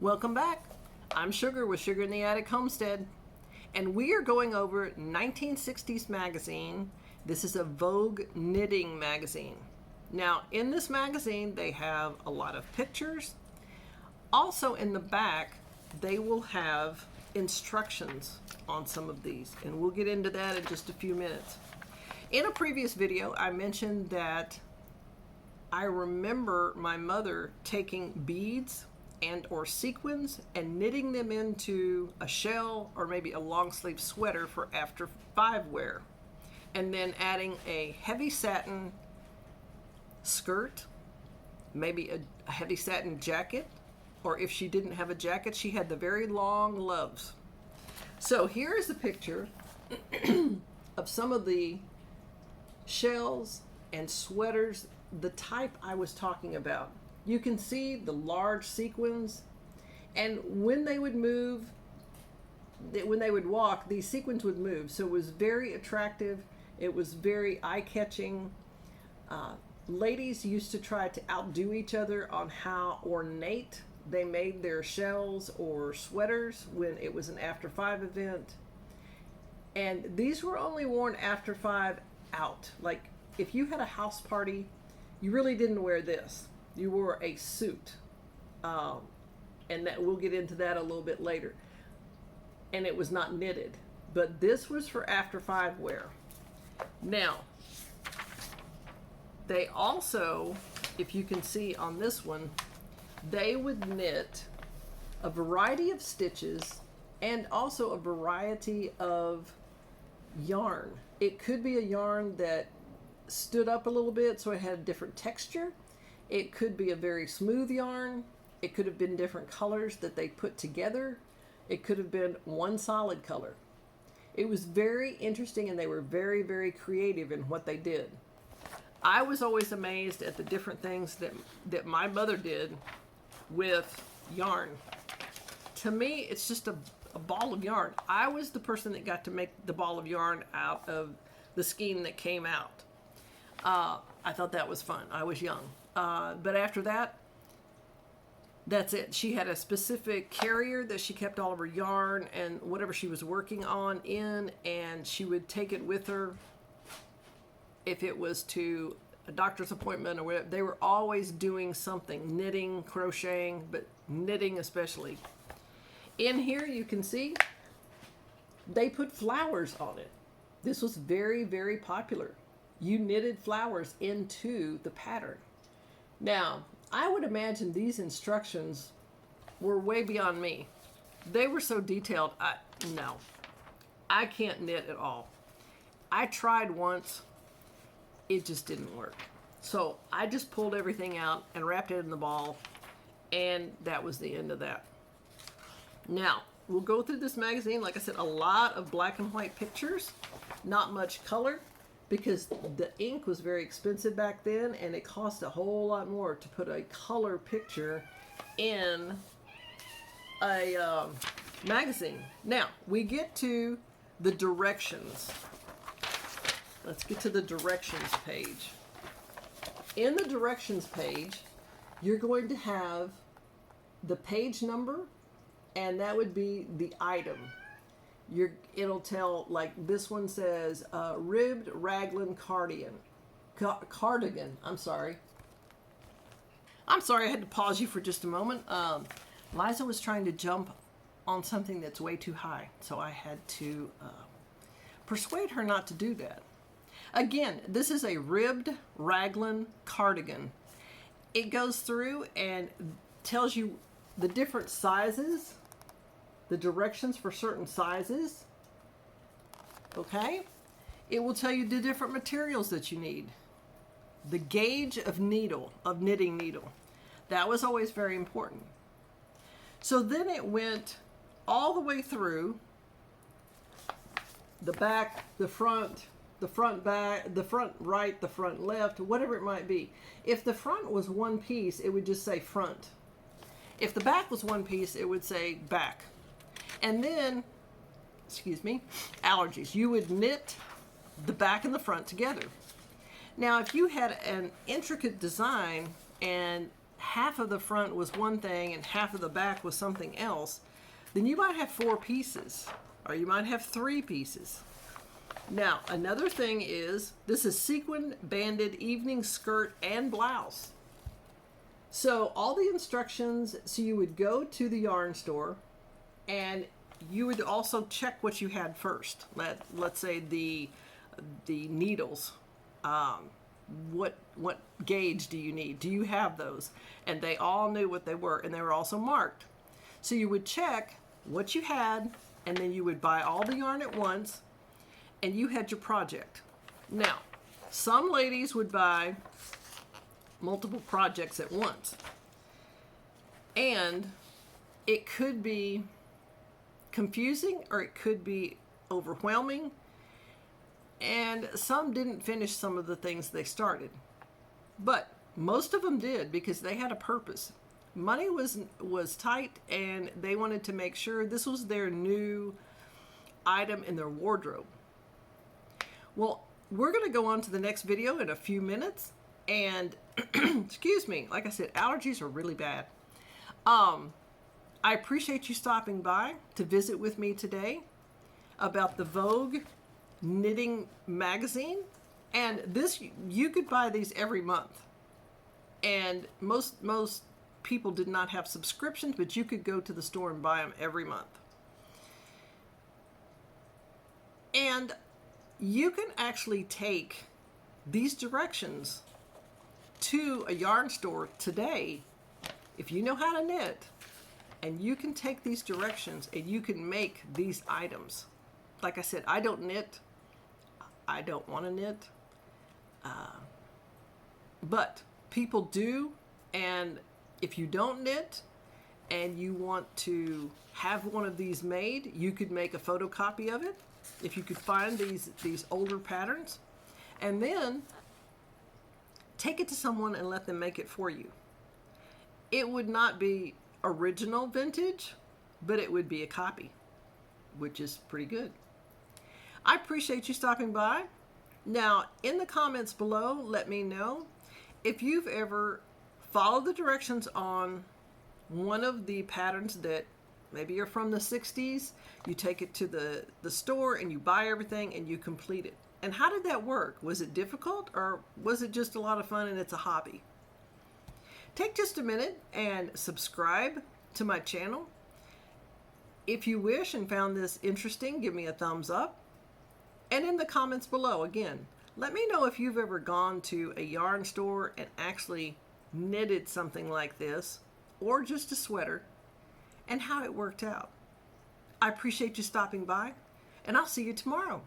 Welcome back. I'm Sugar with Sugar in the Attic Homestead, and we are going over 1960s magazine. This is a Vogue knitting magazine. Now, in this magazine, they have a lot of pictures. Also, in the back, they will have instructions on some of these, and we'll get into that in just a few minutes. In a previous video, I mentioned that I remember my mother taking beads and or sequins and knitting them into a shell or maybe a long sleeve sweater for after 5 wear, and then adding a heavy satin skirt, maybe a heavy satin jacket, or if she didn't have a jacket, she had the very long gloves. So here is a picture of some of the shells and sweaters, the type I was talking about. You can see the large sequins, and when they would move, when they would walk, these sequins would move. So it was very attractive. It was very eye-catching. Ladies used to try to outdo each other on how ornate they made their shells or sweaters when it was an after 5 event. And these were only worn after 5 out. Like if you had a house party, you really didn't wear this. You wore a suit, and that we'll get into that a little bit later. And it was not knitted, but this was for after 5 wear. Now, they also, if you can see on this one, they would knit a variety of stitches and also a variety of yarn. It could be a yarn that stood up a little bit so it had a different texture. It could be a very smooth yarn. It could have been different colors that they put together. It could have been one solid color. It was very interesting, and they were very, very creative in what they did. I was always amazed at the different things that my mother did with yarn. To me, it's just a ball of yarn. I was the person that got to make the ball of yarn out of the skein that came out. I thought that was fun. I was young. But after that, that's it. She had a specific carrier that she kept all of her yarn and whatever she was working on in, and she would take it with her if it was to a doctor's appointment or whatever. They were always doing something, knitting, crocheting, but knitting especially. In here you can see they put flowers on it. This was very, very popular. You knitted flowers into the pattern. Now, I would imagine these instructions were way beyond me. They were so detailed, no, I can't knit at all. I tried once, it just didn't work. So I just pulled everything out and wrapped it in the ball, and that was the end of that. Now, we'll go through this magazine. Like I said, a lot of black and white pictures, not much color, because the ink was very expensive back then, and it cost a whole lot more to put a color picture in a magazine. Now, we get to the directions. Let's get to the directions page. In the directions page, you're going to have the page number, and that would be the item. It'll tell, like this one says, ribbed raglan cardigan. I'm sorry, I had to pause you for just a moment. Liza was trying to jump on something that's way too high, so I had to persuade her not to do that. Again, this is a ribbed raglan cardigan. It goes through and tells you the different sizes, the directions for certain sizes. Okay? It will tell you the different materials that you need. The gauge of knitting needle. That was always very important. So then it went all the way through the back, the front back, the front right, the front left, whatever it might be. If the front was one piece, it would just say front. If the back was one piece, it would say back. And then, allergies. You would knit the back and the front together. Now, if you had an intricate design and half of the front was one thing and half of the back was something else, then you might have 4 pieces, or you might have 3 pieces. Now, another thing is, this is sequin banded evening skirt and blouse. So all the instructions, so you would go to the yarn store and you would also check what you had first. Let's say the needles. What gauge do you need? Do you have those? And they all knew what they were, and they were also marked. So you would check what you had, and then you would buy all the yarn at once, and you had your project. Now, some ladies would buy multiple projects at once, and it could be confusing or it could be overwhelming, and some didn't finish some of the things they started, but most of them did because they had a purpose. Money was tight, and they wanted to make sure this was their new item in their wardrobe. Well, we're going to go on to the next video in a few minutes, and excuse me, like I said, allergies are really bad. I appreciate you stopping by to visit with me today about the Vogue knitting magazine. And this, you could buy these every month. And most people did not have subscriptions, but you could go to the store and buy them every month. And you can actually take these directions to a yarn store today if you know how to knit, and you can take these directions and you can make these items. Like I said, I don't knit. I don't want to knit. But people do, and if you don't knit and you want to have one of these made, you could make a photocopy of it if you could find these older patterns, and then take it to someone and let them make it for you. It would not be original vintage, but it would be a copy, which is pretty good. I appreciate you stopping by. Now, in the comments below, let me know if you've ever followed the directions on one of the patterns that maybe you're from the 60s, you take it to the store and you buy everything and you complete it. And how did that work? Was it difficult, or was it just a lot of fun and it's a hobby? Take just a minute and subscribe to my channel. If you wish and found this interesting, give me a thumbs up. And in the comments below, again, let me know if you've ever gone to a yarn store and actually knitted something like this, or just a sweater, and how it worked out. I appreciate you stopping by, and I'll see you tomorrow.